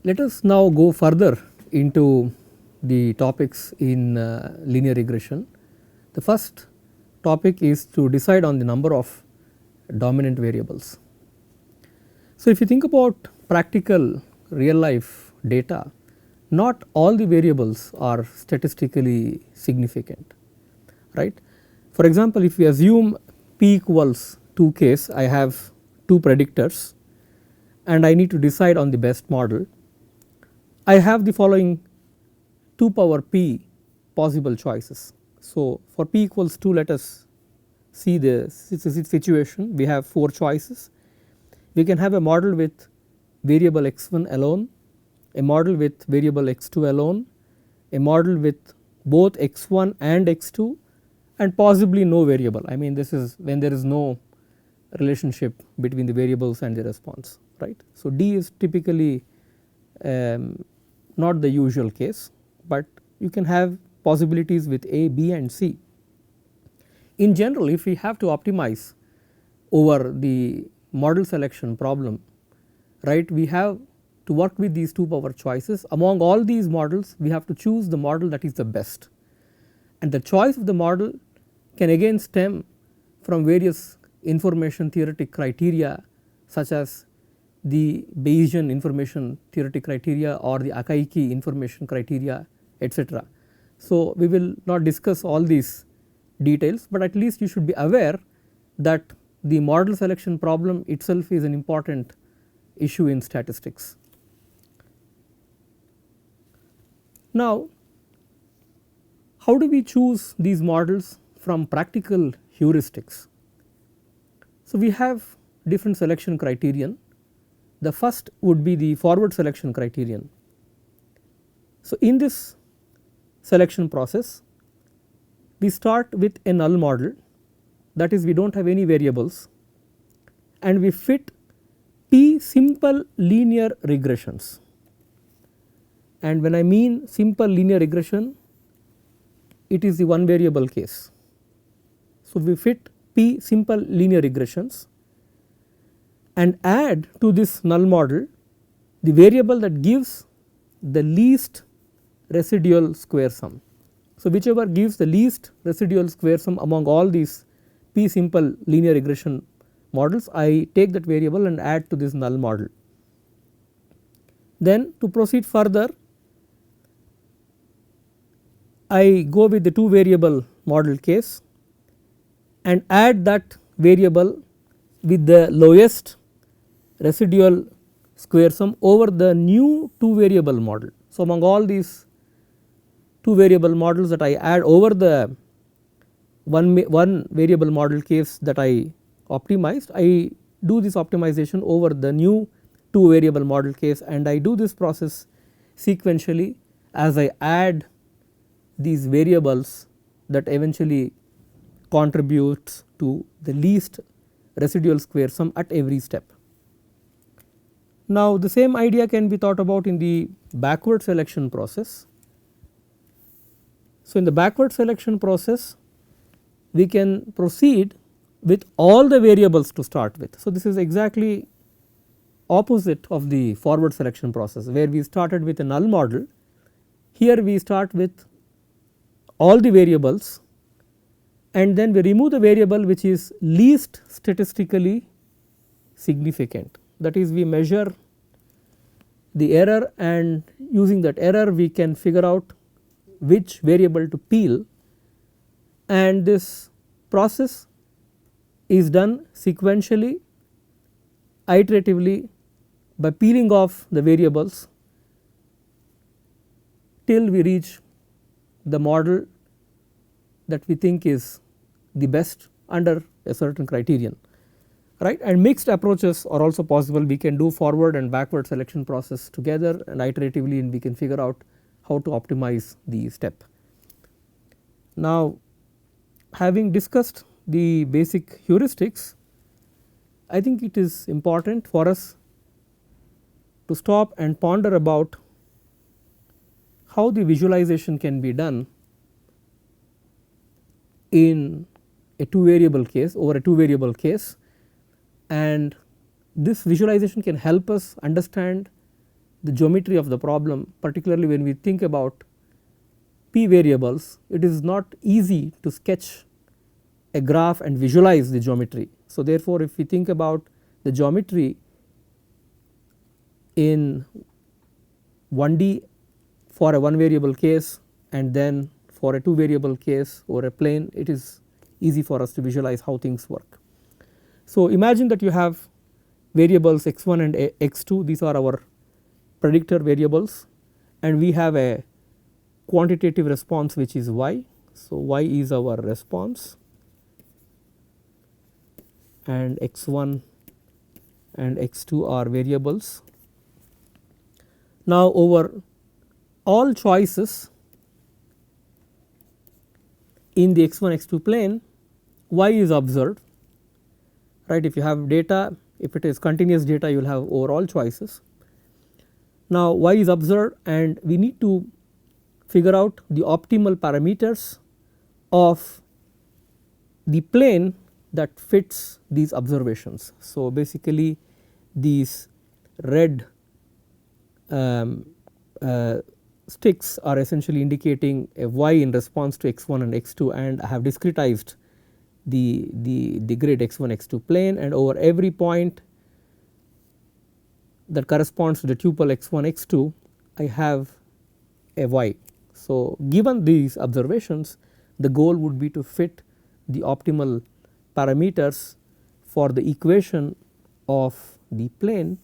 Let us now go further into the topics in linear regression. The first topic is to decide on the number of dominant variables. So, if you think about practical real life data, not all the variables are statistically significant, right. For example, if we assume p equals 2 case, I have 2 predictors and I need to decide on the best model. I have the following 2 power p possible choices. So, for p equals 2, let us see the situation. We have 4 choices. We can have a model with variable x1 alone, a model with variable x2 alone, a model with both x1 and x2, and possibly no variable. I mean, this is when there is no relationship between the variables and the response, right. So, D is typically not the usual case, but you can have possibilities with A, B and C. In general, if we have to optimize over the model selection problem, right, we have to work with these 2 power choices. Among all these models, we have to choose the model that is the best, and the choice of the model can again stem from various information theoretic criteria such as the Bayesian information theoretic criteria or the Akaike information criteria, etc. So, we will not discuss all these details, but at least you should be aware that the model selection problem itself is an important issue in statistics. Now, how do we choose these models from practical heuristics? So, we have different selection criterion. The first would be the forward selection criterion. So, in this selection process, we start with a null model, that is we do not have any variables, and we fit p simple linear regressions. And when I mean simple linear regression, it is the one variable case. So, we fit p simple linear regressions and add to this null model the variable that gives the least residual square sum. So, whichever gives the least residual square sum among all these p simple linear regression models, I take that variable and add to this null model. Then to proceed further, I go with the 2 variable model case and add that variable with the lowest residual square sum over the new 2 variable model. So, among all these 2 variable models that I add over the one variable model case that I optimized, I do this optimization over the new 2 variable model case, and I do this process sequentially as I add these variables that eventually contributes to the least residual square sum at every step. Now, the same idea can be thought about in the backward selection process. So, in the backward selection process, we can proceed with all the variables to start with. So, this is exactly opposite of the forward selection process, where we started with a null model. Here we start with all the variables and then we remove the variable which is least statistically significant. That is, we measure the error, and using that error we can figure out which variable to peel, and this process is done sequentially, iteratively, by peeling off the variables till we reach the model that we think is the best under a certain criterion, right. And mixed approaches are also possible. We can do forward and backward selection process together and iteratively, and we can figure out how to optimize the step. Now, having discussed the basic heuristics, I think it is important for us to stop and ponder about how the visualization can be done in a 2 variable case, over a 2 variable case, and this visualization can help us understand the geometry of the problem, particularly when we think about p variables, it is not easy to sketch a graph and visualize the geometry. So, therefore, if we think about the geometry in 1D for a one variable case and then for a two variable case or a plane, it is easy for us to visualize how things work. So, imagine that you have variables x1 and x2, these are our predictor variables, and we have a quantitative response which is y. So, y is our response and x1 and x2 are variables. Now, over all choices in the x1 x2 plane, y is observed, right. If you have data, if it is continuous data, you will have overall choices. Now, y is observed and we need to figure out the optimal parameters of the plane that fits these observations. So, basically these red sticks are essentially indicating a y in response to x1 and x2, and I have discretized the grid x1 x2 plane, and over every point that corresponds to the tuple x1 x2 I have a y. So, given these observations, the goal would be to fit the optimal parameters for the equation of the plane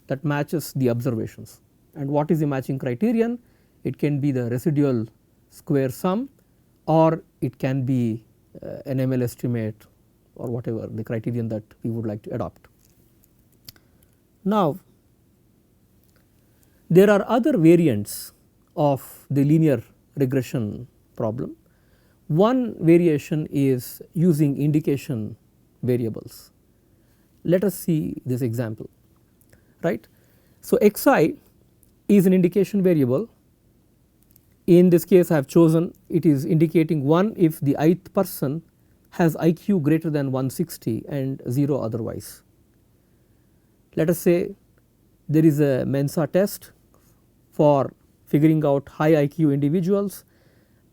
that matches the observations. And what is the matching criterion? It can be the residual square sum, or it can be an ML estimate, or whatever the criterion that we would like to adopt. Now, there are other variants of the linear regression problem. One variation is using indication variables. Let us see this example, right. So, xi is an indication variable. In this case I have chosen, it is indicating 1 if the ith person has IQ greater than 160 and 0 otherwise. Let us say there is a Mensa test for figuring out high IQ individuals,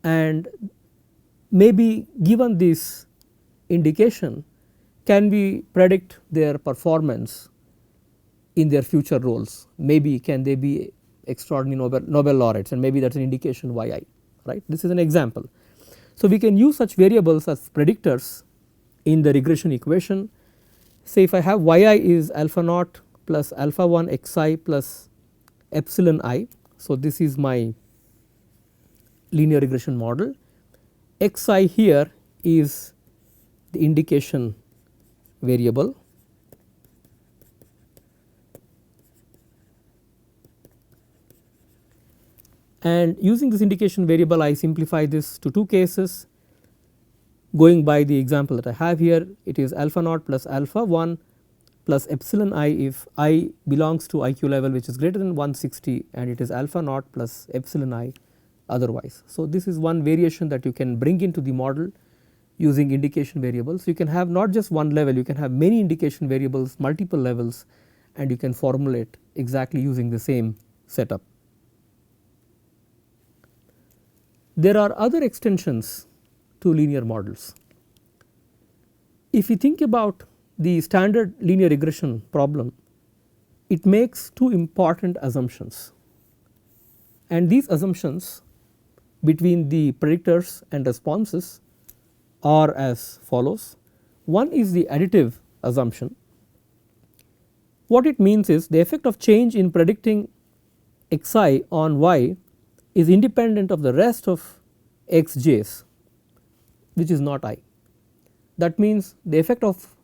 and maybe given this indication, can we predict their performance in their future roles? Maybe can they be extraordinary Nobel laureates, and maybe that is an indication yi, right. This is an example. So, we can use such variables as predictors in the regression equation. Say if I have yi is alpha naught plus alpha 1 xi plus epsilon I. So, this is my linear regression model. Xi here is the indication variable, and using this indication variable I simplify this to two cases. Going by the example that I have here, it is alpha naught plus alpha 1 plus epsilon I if I belongs to IQ level which is greater than 160, and it is alpha naught plus epsilon I otherwise. So, this is one variation that you can bring into the model using indication variables. You can have not just one level, you can have many indication variables, multiple levels, and you can formulate exactly using the same setup. There are other extensions to linear models. If you think about the standard linear regression problem, it makes two important assumptions, and these assumptions between the predictors and responses are as follows. One is the additive assumption. What it means is the effect of change in predicting xi on y is independent of the rest of xj's, which is not I. That means the effect of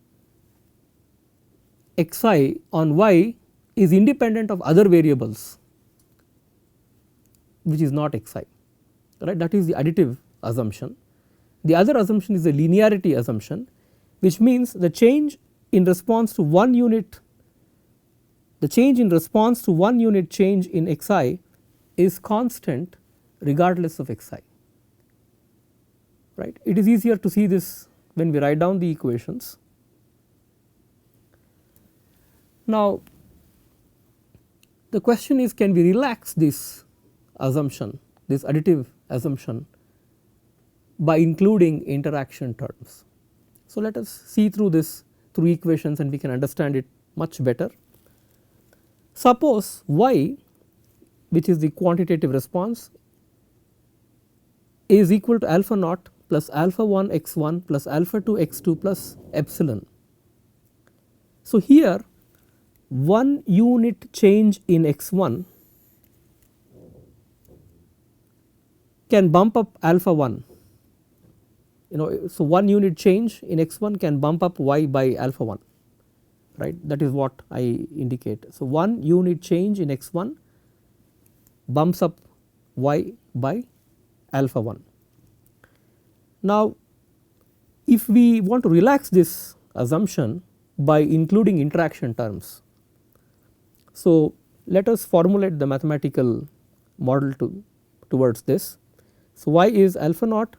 xi on y is independent of other variables which is not xi, right. That is the additive assumption. The other assumption is the linearity assumption, which means the change in response to one unit, the change in response to one unit change in xi is constant regardless of xi, right. It is easier to see this when we write down the equations. the question is, can we relax this assumption, this additive assumption, by including interaction terms. So, let us see through this through equations and we can understand it much better. Suppose y, which is the quantitative response, is equal to alpha naught plus alpha 1 x 1 plus alpha 2 x 2 plus epsilon. So, here 1 unit change in x 1 can bump up alpha 1, so 1 unit change in x 1 can bump up y by alpha 1, right, that is what I indicate. So, 1 unit change in x 1 bumps up y by alpha 1. Now, if we want to relax this assumption by including interaction terms, so let us formulate the mathematical model towards this. So, y is alpha naught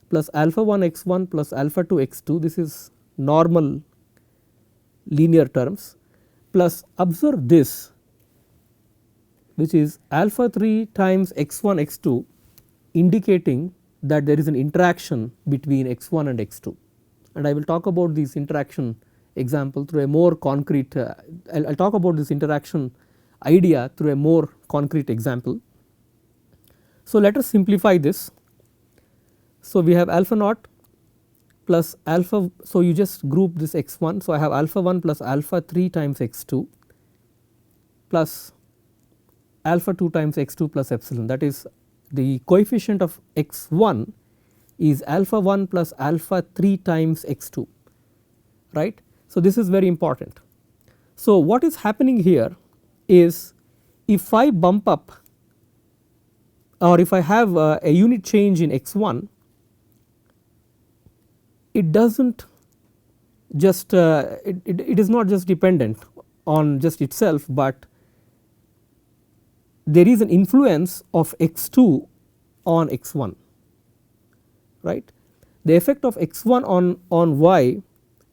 plus alpha 1 x 1 plus alpha 2 x 2, this is normal linear terms, plus observe this, which is alpha 3 times x 1 x 2, indicating that there is an interaction between x 1 and x 2, and I will talk about this interaction example through a more concrete, I will talk about this interaction idea through a more concrete example. So, let us simplify this. So, we have alpha naught plus alpha, so you just group this x 1. So, I have alpha 1 plus alpha 3 times x 2 plus alpha 2 times x 2 plus epsilon, that is the coefficient of x 1 is alpha 1 plus alpha 3 times x 2, right. So, this is very important. So, what is happening here is, if I bump up or if I have a unit change in x 1, it does not just it is not just dependent on just itself, but there is an influence of x 2 on x 1, right. The effect of x 1 on y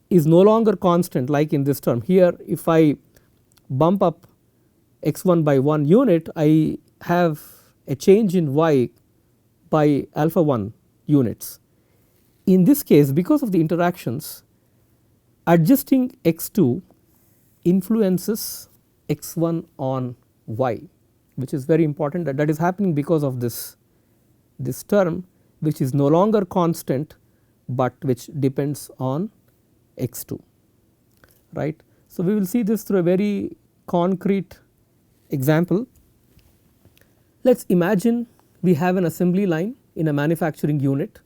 is no longer constant like in this term. Here if I bump up x 1 by 1 unit, I have a change in y by alpha 1 units. In this case, because of the interactions, adjusting x 2 influences x 1 on y, which is very important, that is happening because of this term, which is no longer constant, but which depends on x 2, right. So, we will see this through a very concrete example. Let us imagine we have an assembly line in a manufacturing unit.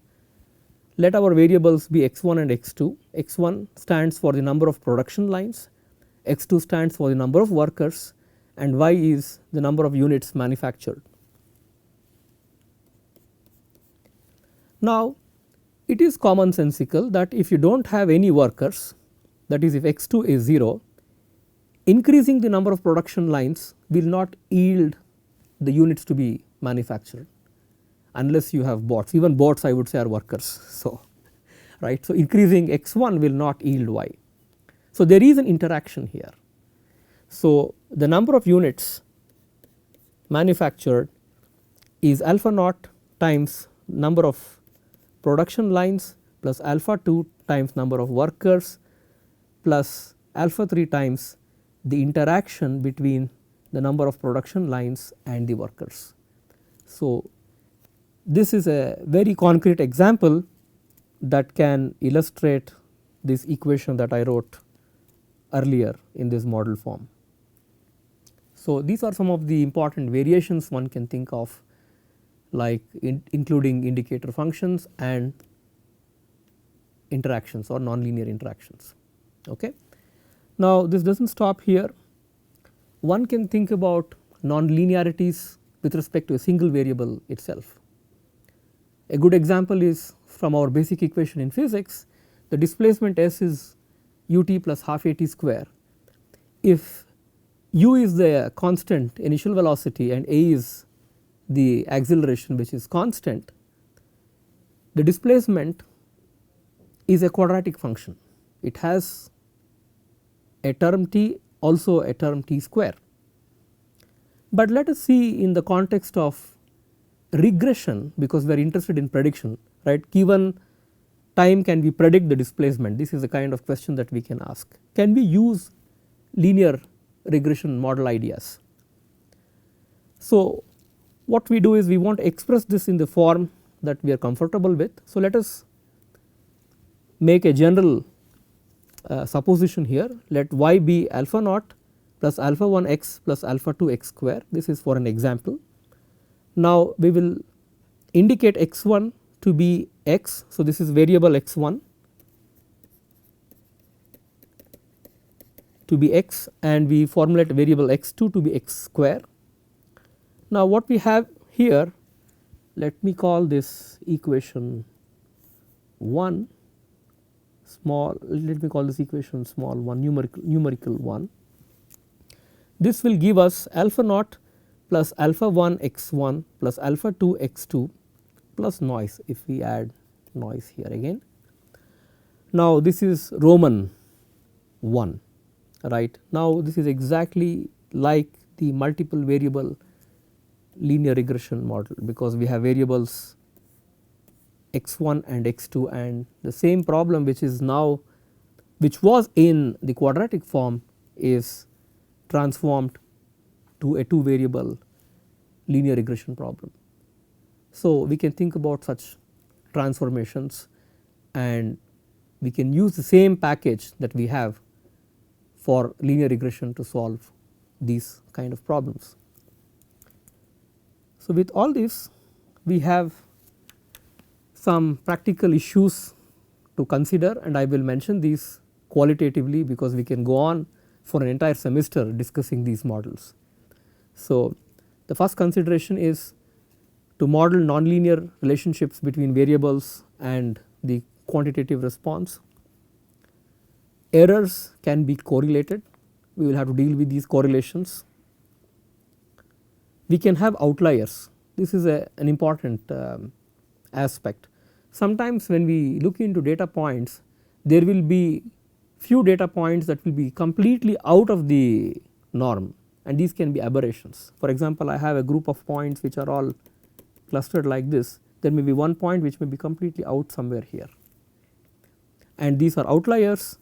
Let our variables be x 1 and x 2. X 1 stands for the number of production lines, x 2 stands for the number of workers, and y is the number of units manufactured. Now, it is commonsensical that if you do not have any workers, that is if x 2 is 0, increasing the number of production lines will not yield the units to be manufactured, unless you have bots. Even bots, I would say, are workers. So, right. So, increasing x 1 will not yield y. So, there is an interaction here. So, the number of units manufactured is alpha naught times number of production lines plus alpha 2 times number of workers plus alpha 3 times the interaction between the number of production lines and the workers. So, this is a very concrete example that can illustrate this equation that I wrote earlier in this model form. So, these are some of the important variations one can think of, like including indicator functions and interactions or nonlinear interactions. Okay. Now, this does not stop here. One can think about nonlinearities with respect to a single variable itself. A good example is from our basic equation in physics, the displacement s is ut plus half at square. If u is the constant initial velocity and a is the acceleration which is constant, the displacement is a quadratic function. It has a term t, also a term t square. But let us see in the context of regression, because we are interested in prediction, right. Given time, can we predict the displacement? This is the kind of question that we can ask. Can we use linear regression model ideas? So what we do is we want to express this in the form that we are comfortable with. So let us make a general supposition here. Let y be alpha naught plus alpha 1 x plus alpha 2 x square. This is for an example. Now we will indicate x1 to be x. So this is variable x1 to be x, and we formulate variable x2 to be x square. Now what we have here, let me call this equation 1 small, let me call this equation small 1 numerical 1. This will give us alpha naught plus alpha 1 x1 plus alpha 2 x2 plus noise, if we add noise here again. Now this is Roman 1, right. Now this is exactly like the multiple variable linear regression model, because we have variables x1 and x2, and the same problem which is now, which was in the quadratic form, is transformed to a 2 variable linear regression problem. So we can think about such transformations, and we can use the same package that we have for linear regression to solve these kind of problems. So with all this, we have some practical issues to consider, and I will mention these qualitatively because we can go on for an entire semester discussing these models. So the first consideration is to model nonlinear relationships between variables and the quantitative response. Errors can be correlated, we will have to deal with these correlations. We can have outliers, this is an important aspect. Sometimes when we look into data points, there will be few data points that will be completely out of the norm, and these can be aberrations. For example, I have a group of points which are all clustered like this, there may be one point which may be completely out somewhere here, and these are outliers.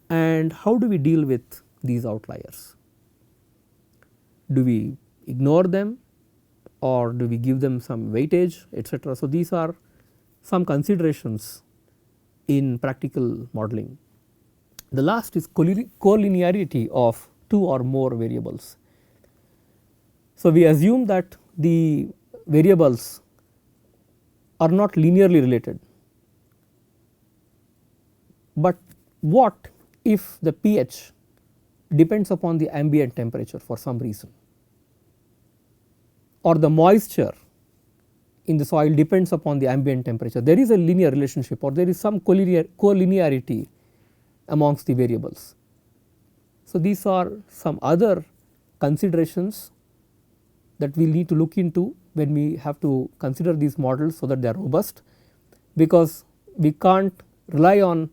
And how do we deal with these outliers? Do we ignore them, or do we give them some weightage, etc. So these are some considerations in practical modeling. The last is collinearity of 2 or more variables. So we assume that the variables are not linearly related, but what if the pH depends upon the ambient temperature for some reason, or the moisture in the soil depends upon the ambient temperature? There is a linear relationship, or there is some collinearity amongst the variables. So these are some other considerations that we need to look into when we have to consider these models so that they are robust, because we can't rely on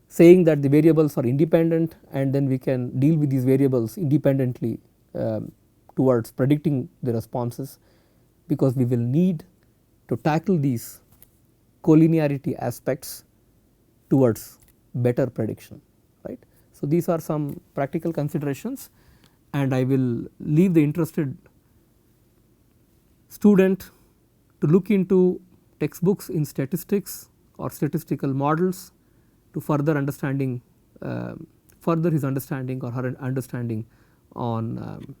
saying that the variables are independent and then we can deal with these variables independently towards predicting the responses, because we will need to tackle these collinearity aspects towards better prediction, right. So these are some practical considerations, and I will leave the interested student to look into textbooks in statistics or statistical models to further understanding, further his understanding or her understanding on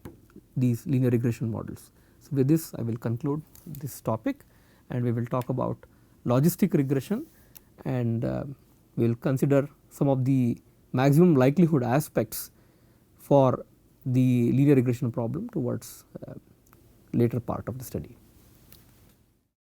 these linear regression models. So with this I will conclude this topic, and we will talk about logistic regression, and we will consider some of the maximum likelihood aspects for the linear regression problem towards later part of the study.